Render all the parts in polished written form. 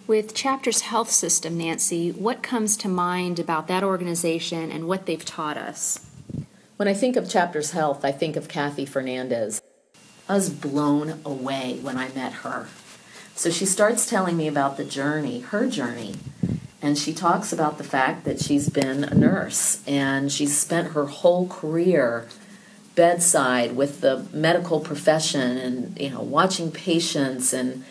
With Chapters Health System, Nancy, what comes to mind about that organization and what they've taught us? When I think of Chapters Health, I think of Kathy Fernandez. I was blown away when I met her. So she starts telling me about the journey, her journey, and she talks about the fact that she's been a nurse and she's spent her whole career bedside with the medical profession and, watching patients, and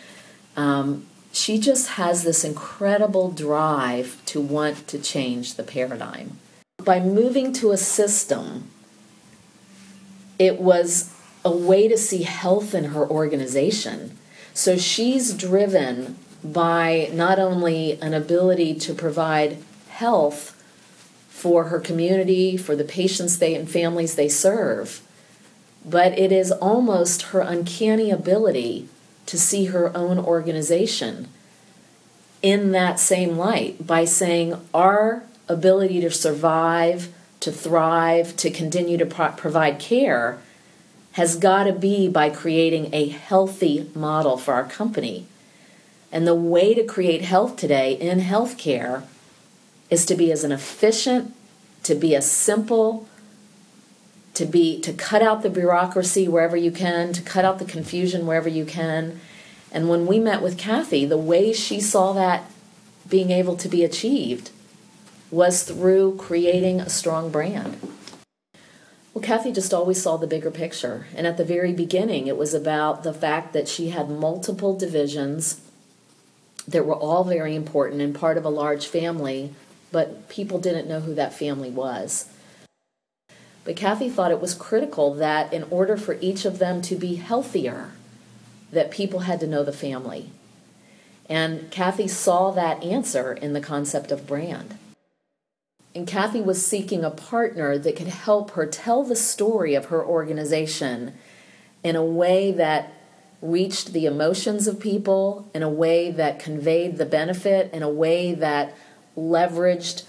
she just has this incredible drive to want to change the paradigm. By moving to a system, it was a way to see health in her organization. So she's driven by not only an ability to provide health for her community, for the patients and families they serve, but it is almost her uncanny ability to see her own organization in that same light by saying our ability to survive, to thrive, to continue to provide care has got to be by creating a healthy model for our company. And the way to create health today in healthcare is to be as an efficient, to be as simple, to cut out the bureaucracy wherever you can, to cut out the confusion wherever you can. And when we met with Kathy, the way she saw that being able to be achieved was through creating a strong brand. Well, Kathy just always saw the bigger picture. And at the very beginning, it was about the fact that she had multiple divisions that were all very important and part of a large family, but people didn't know who that family was. But Kathy thought it was critical that in order for each of them to be healthier, that people had to know the family. And Kathy saw that answer in the concept of brand. And Kathy was seeking a partner that could help her tell the story of her organization in a way that reached the emotions of people, in a way that conveyed the benefit, in a way that leveraged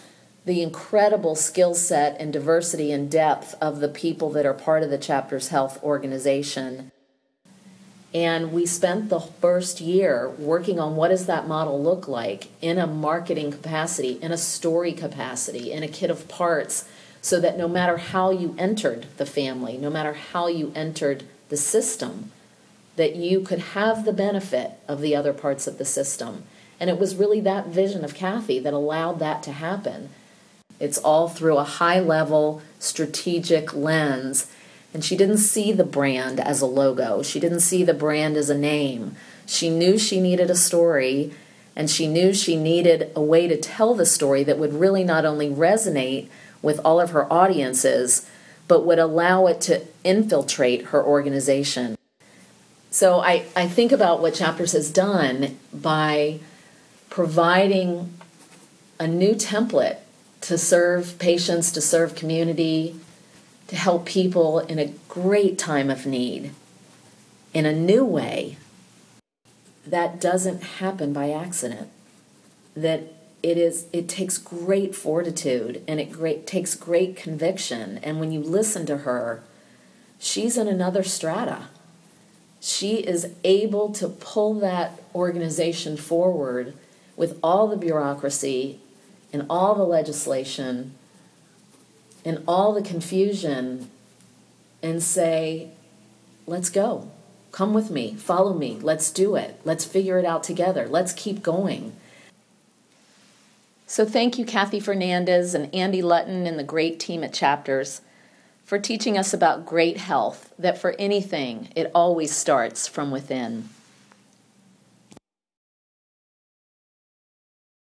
the incredible skill set and diversity and depth of the people that are part of the Chapters Health organization. And we spent the first year working on what does that model look like in a marketing capacity, in a story capacity, in a kit of parts, so that no matter how you entered the family, no matter how you entered the system, that you could have the benefit of the other parts of the system. And it was really that vision of Kathy that allowed that to happen. It's all through a high-level strategic lens. And she didn't see the brand as a logo. She didn't see the brand as a name. She knew she needed a story, and she knew she needed a way to tell the story that would really not only resonate with all of her audiences, but would allow it to infiltrate her organization. So I think about what Chapters has done by providing a new template to serve patients, to serve community, to help people in a great time of need in a new way that doesn't happen by accident. That it takes great fortitude and it takes great conviction. And when you listen to her, she's in another strata. She is able to pull that organization forward with all the bureaucracy and all the legislation and all the confusion and say, let's go. Come with me. Follow me. Let's do it. Let's figure it out together. Let's keep going. So thank you, Kathy Fernandez and Andy Lutton and the great team at Chapters for teaching us about great health, that for anything, it always starts from within.